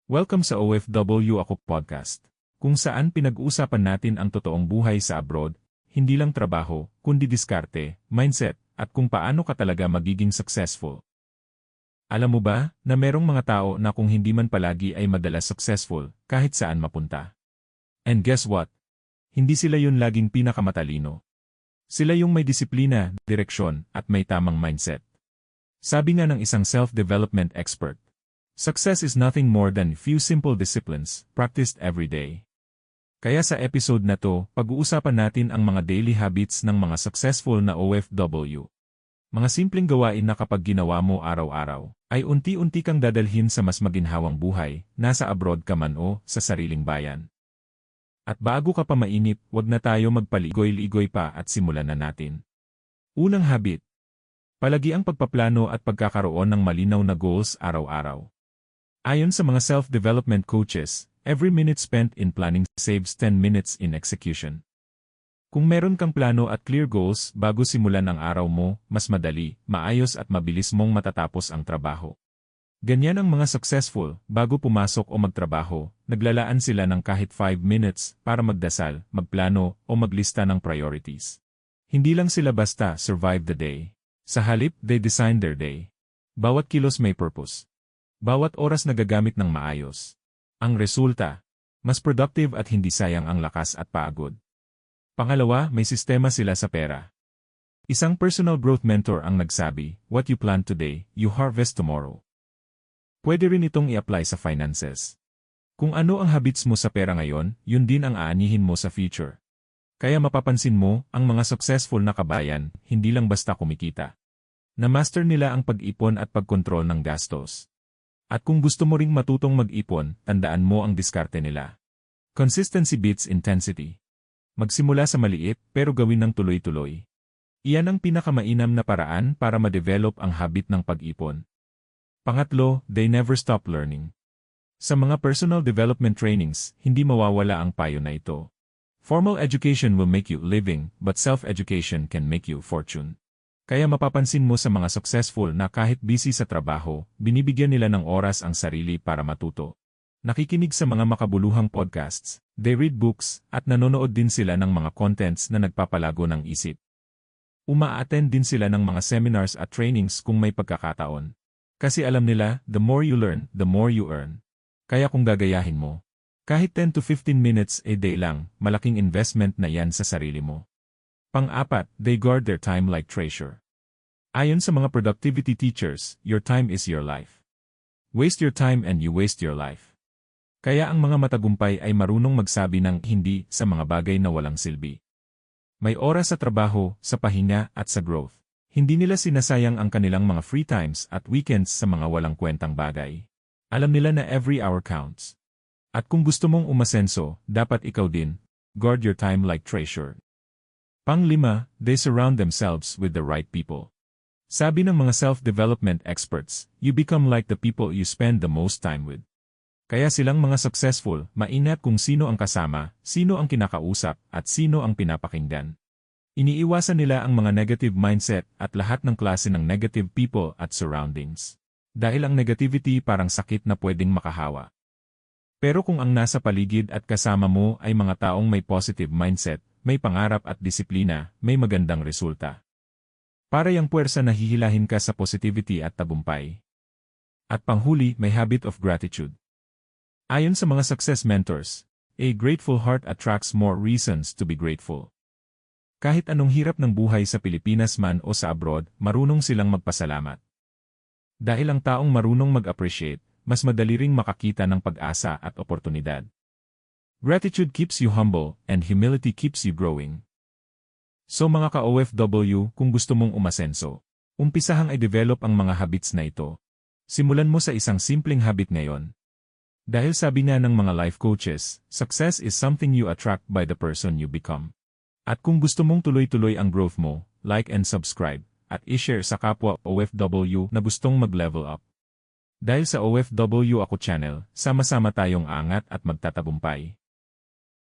Welcome sa OFW Ako Podcast, kung saan pinag-uusapan natin ang totoong buhay sa abroad, hindi lang trabaho, kundi diskarte, mindset, at kung paano ka talaga magiging successful. Alam mo ba, na merong mga tao na kung hindi man palagi ay madalas successful, kahit saan mapunta. And guess what? Hindi sila yun laging pinakamatalino. Sila yung may disiplina, direksyon, at may tamang mindset. Sabi nga ng isang self-development expert, success is nothing more than few simple disciplines, practiced every day. Kaya sa episode na to, pag-uusapan natin ang mga daily habits ng mga successful na OFW. Mga simpleng gawain na kapag ginawa mo araw-araw, ay unti-unti kang dadalhin sa mas maginhawang buhay, nasa abroad ka man o sa sariling bayan. At bago ka pa mainip, wag na tayo magpaligoy-ligoy pa at simulan na natin. Unang habit. Palagi ang pagpaplano at pagkakaroon ng malinaw na goals araw-araw. Ayon sa mga self-development coaches, every minute spent in planning saves 10 minutes in execution. Kung meron kang plano at clear goals bago simulan ang araw mo, mas madali, maayos at mabilis mong matatapos ang trabaho. Ganyan ang mga successful, bago pumasok o magtrabaho, naglalaan sila ng kahit 5 minutes para magdasal, magplano o maglista ng priorities. Hindi lang sila basta survive the day. Sa halip, they design their day. Bawat kilos may purpose. Bawat oras nagagamit ng maayos. Ang resulta, mas productive at hindi sayang ang lakas at pagod. Pangalawa, may sistema sila sa pera. Isang personal growth mentor ang nagsabi, what you plant today, you harvest tomorrow. Pwede rin itong i-apply sa finances. Kung ano ang habits mo sa pera ngayon, yun din ang aanihin mo sa future. Kaya mapapansin mo, ang mga successful na kabayan, hindi lang basta kumikita. Na-master nila ang pag-ipon at pagkontrol ng gastos. At kung gusto mo ring matutong mag-ipon, tandaan mo ang diskarte nila. Consistency beats intensity. Magsimula sa maliit, pero gawin ng tuloy-tuloy. Iyan ang pinakamainam na paraan para ma-develop ang habit ng pag-ipon. Pangatlo, they never stop learning. Sa mga personal development trainings, hindi mawawala ang payo na ito. Formal education will make you living, but self-education can make you fortune. Kaya mapapansin mo sa mga successful na kahit busy sa trabaho, binibigyan nila ng oras ang sarili para matuto. Nakikinig sa mga makabuluhang podcasts, they read books, at nanonood din sila ng mga contents na nagpapalago ng isip. Uma-attend din sila ng mga seminars at trainings kung may pagkakataon. Kasi alam nila, the more you learn, the more you earn. Kaya kung gagayahin mo, kahit 10 to 15 minutes a day lang, malaking investment na yan sa sarili mo. Pang-apat, they guard their time like treasure. Ayon sa mga productivity teachers, your time is your life. Waste your time and you waste your life. Kaya ang mga matagumpay ay marunong magsabi ng hindi sa mga bagay na walang silbi. May oras sa trabaho, sa pahinga, at sa growth. Hindi nila sinasayang ang kanilang mga free times at weekends sa mga walang kwentang bagay. Alam nila na every hour counts. At kung gusto mong umasenso, dapat ikaw din, guard your time like treasure. Pang-lima, they surround themselves with the right people. Sabi ng mga self-development experts, you become like the people you spend the most time with. Kaya silang mga successful, maingat kung sino ang kasama, sino ang kinakausap, at sino ang pinapakinggan. Iniiwasan nila ang mga negative mindset at lahat ng klase ng negative people at surroundings. Dahil ang negativity parang sakit na pwedeng makahawa. Pero kung ang nasa paligid at kasama mo ay mga taong may positive mindset, may pangarap at disiplina, may magandang resulta. Para yang puwersa na hihilahin ka sa positivity at tagumpay. At panghuli, may habit of gratitude. Ayon sa mga success mentors, a grateful heart attracts more reasons to be grateful. Kahit anong hirap ng buhay sa Pilipinas man o sa abroad, marunong silang magpasalamat. Dahil ang taong marunong mag-appreciate, mas madali ring makakita ng pag-asa at oportunidad. Gratitude keeps you humble, and humility keeps you growing. So mga ka-OFW, kung gusto mong umasenso, umpisahang i-develop ang mga habits na ito. Simulan mo sa isang simpleng habit ngayon. Dahil sabi nga ng mga life coaches, success is something you attract by the person you become. At kung gusto mong tuloy-tuloy ang growth mo, like and subscribe, at i-share sa kapwa OFW na gustong mag-level up. Dahil sa OFW Ako channel, sama-sama tayong angat at magtatagumpay.